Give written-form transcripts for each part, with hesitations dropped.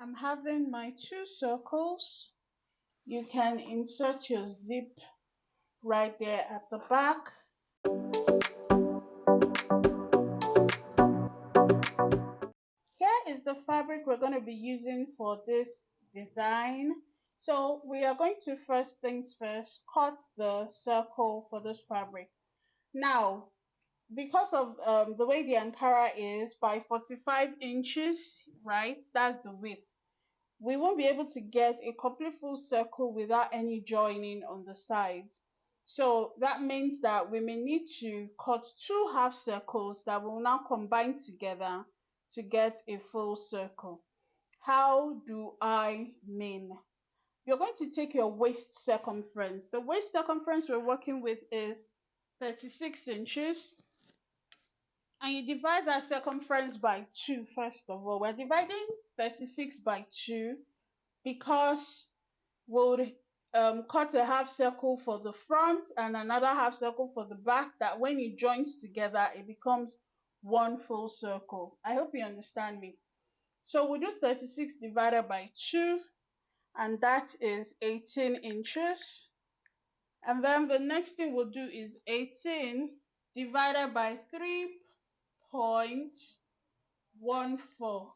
I'm having my two circles. You can insert your zip right there at the back. Here is the fabric we're going to be using for this design. So we are going to, first things first, cut the circle for this fabric. Now, because of the way the Ankara is by 45 inches, right? That's the width. We won't be able to get a complete full circle without any joining on the sides. So that means that we may need to cut two half circles that will now combine together to get a full circle. How do I mean? You're going to take your waist circumference. The waist circumference we're working with is 36 inches. And you divide that circumference by 2 first of all. We're dividing 36 by 2 because we'll cut a half circle for the front and another half circle for the back, that when it joins together it becomes one full circle. I hope you understand me. So we'll do 36 divided by 2, and that is 18 inches. And then the next thing we'll do is 18 divided by 3.14.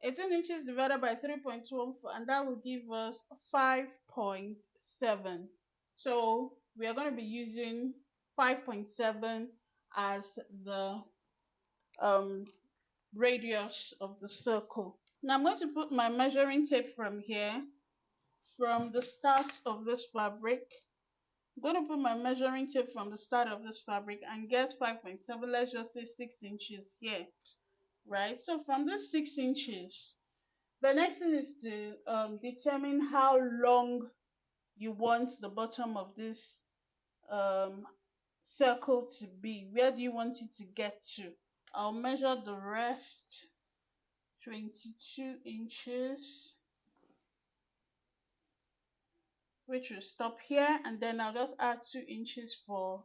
18 inches divided by 3.14, and that will give us 5.7. So we are going to be using 5.7 as the radius of the circle. Now I'm going to put my measuring tape from here, from the start of this fabric. I'm going to put my measuring tape from the start of this fabric and get 5.7, let's just say 6 inches here, right? So from this 6 inches, the next thing is to determine how long you want the bottom of this circle to be. Where do you want it to get to? I'll measure the rest, 22 inches, which will stop here, and then I'll just add 2 inches for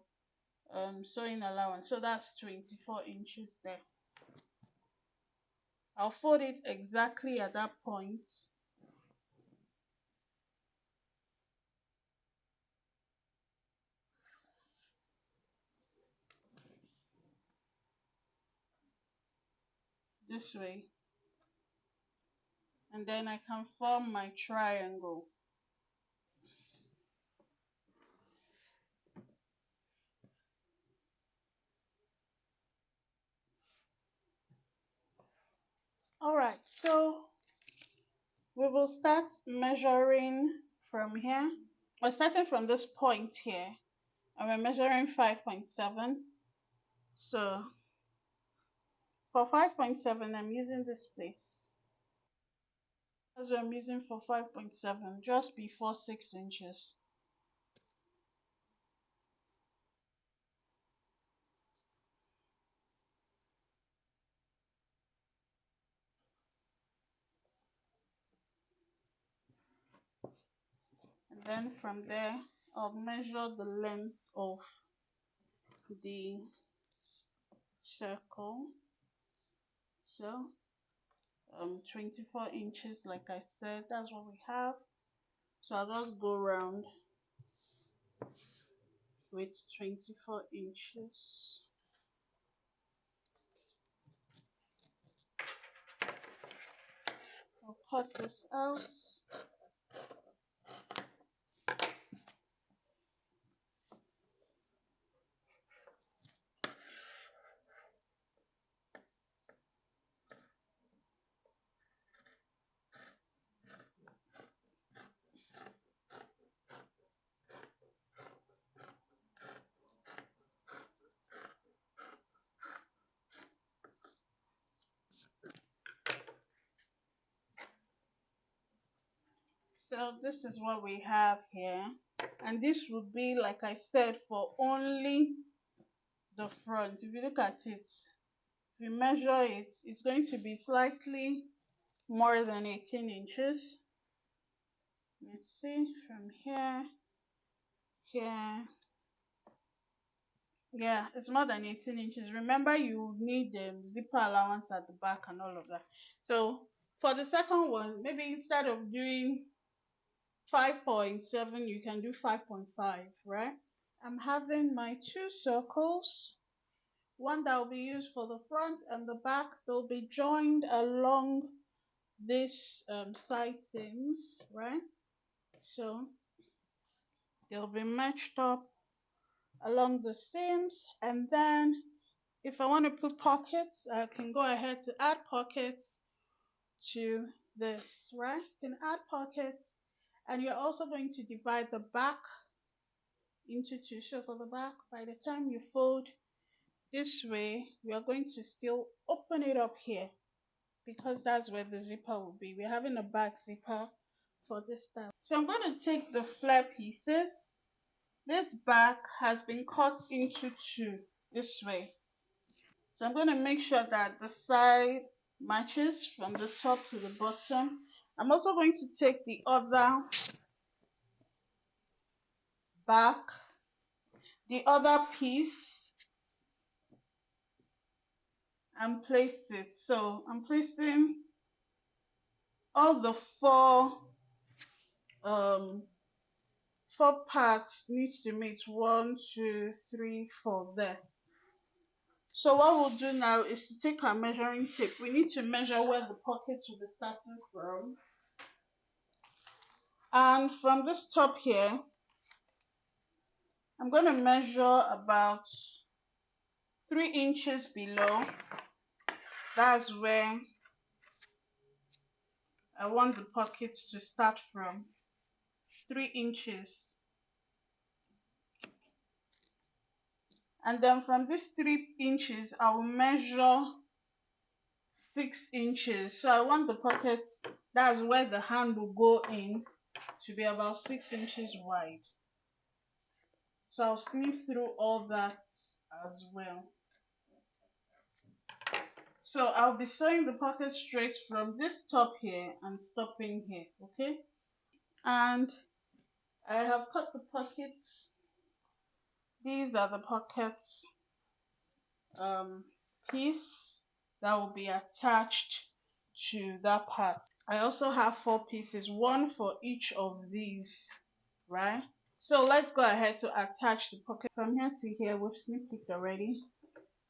sewing allowance. So that's 24 inches there. I'll fold it exactly at that point. This way. And then I can form my triangle. Alright, so we will start measuring from here. We're starting from this point here, and we're measuring 5.7. So for 5.7, I'm using this place. That's what I'm using for 5.7, just before 6 inches. And then from there, I'll measure the length of the circle. So 24 inches, like I said, that's what we have. So I'll just go around with 24 inches. I'll cut this out. So this is what we have here, and this would be, like I said, for only the front. If you look at it, if you measure it, it's going to be slightly more than 18 inches. Let's see, from here, yeah, it's more than 18 inches. Remember, you need zipper allowance at the back and all of that. So For the second one, maybe instead of doing 5.7, you can do 5.5, right? I'm having my two circles, one that will be used for the front and the back. They'll be joined along this side seams, right? So they'll be matched up along the seams, and then if I want to put pockets, I can go ahead to add pockets to this, right? You can add pockets, and you're also going to divide the back into two. So for the back, by the time you fold this way, we are going to still open it up here because that's where the zipper will be. We're having a back zipper for this style. So I'm going to take the flare pieces. This back has been cut into two this way. So I'm going to make sure that the side matches from the top to the bottom. I'm also going to take the other back, the other piece, and place it. So I'm placing all the um four parts needs to meet 1, 2, 3, 4 there. So what we'll do now is to take our measuring tape. We need to measure where the pockets will be starting from. And from this top here, I'm going to measure about 3 inches below. That's where I want the pockets to start from. 3 inches. And then from this 3 inches, I'll measure 6 inches. So I want the pockets, that's where the hand will go in, to be about 6 inches wide. So I'll snip through all that as well. So I'll be sewing the pocket straight from this top here and stopping here, okay? And I have cut the pockets. These are the pockets piece that will be attached to that part. I also have 4 pieces, one for each of these, right? So let's go ahead to attach the pocket from here to here. We've snipped it already.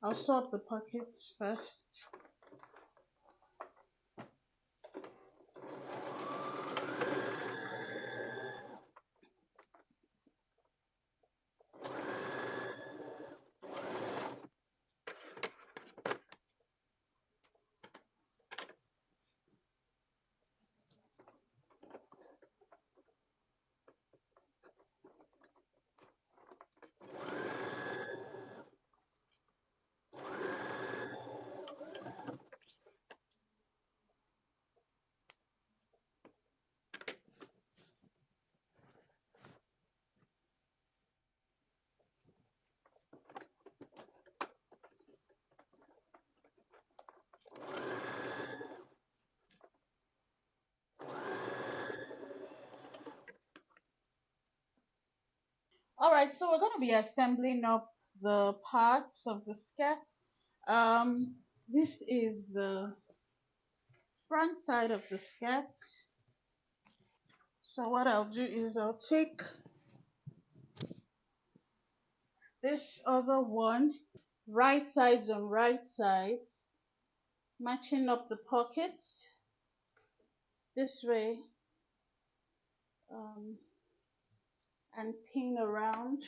I'll sew up the pockets first. Alright, so we're going to be assembling up the parts of the skirt. This is the front side of the skirt. So what I'll do is I'll take this other one, right sides on right sides, matching up the pockets this way, and pin around.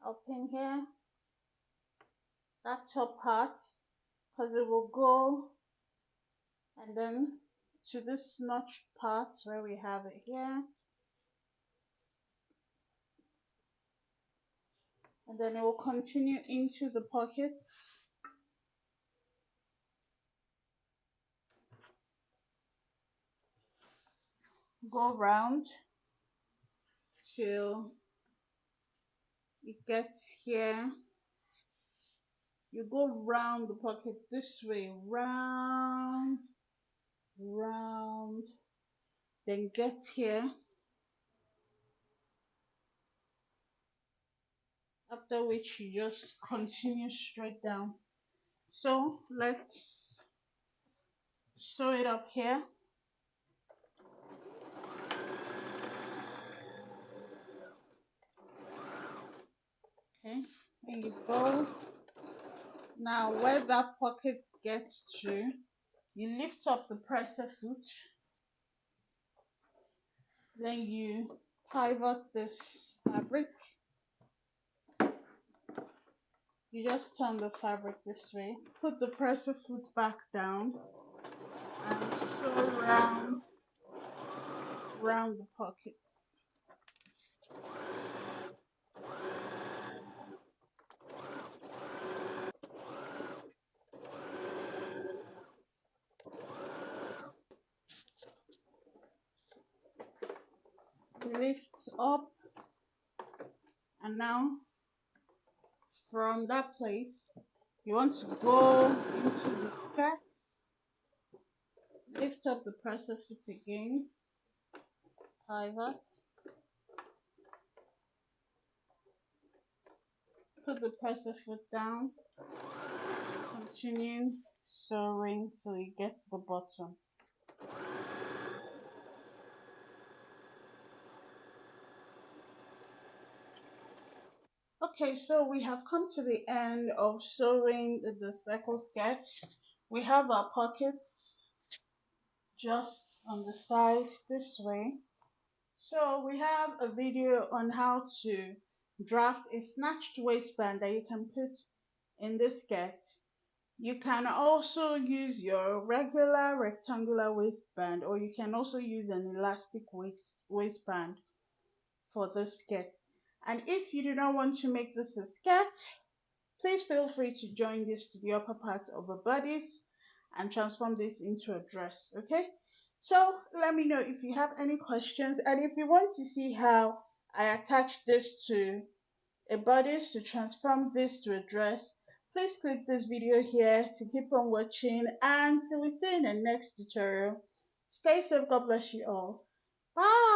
I'll pin here, that top part, because it will go, and then to this notched part where we have it here, and then it will continue into the pockets. Go round till it gets here. You go round the pocket this way, round, round, then get here, after which you just continue straight down So let's sew it up here. Okay, there you go. Now where that pocket gets to, you lift up the presser foot, then you pivot this fabric. You just turn the fabric this way, put the presser foot back down, and sew round the pockets. Lift up, and now from that place you want to go into the skirts. Lift up the presser foot again, pivot, put the presser foot down, continue sewing till you get to the bottom. Okay, so we have come to the end of sewing the circle skirt. We have our pockets just on the side this way. So we have a video on how to draft a snatched waistband that you can put in this skirt. You can also use your regular rectangular waistband, or you can also use an elastic waistband for this skirt. And if you do not want to make this a skirt, please feel free to join this to the upper part of a bodice and transform this into a dress, okay? So let me know if you have any questions, and if you want to see how I attach this to a bodice to transform this to a dress, please click this video here to keep on watching, and till we see you in the next tutorial. Stay safe, God bless you all. Bye.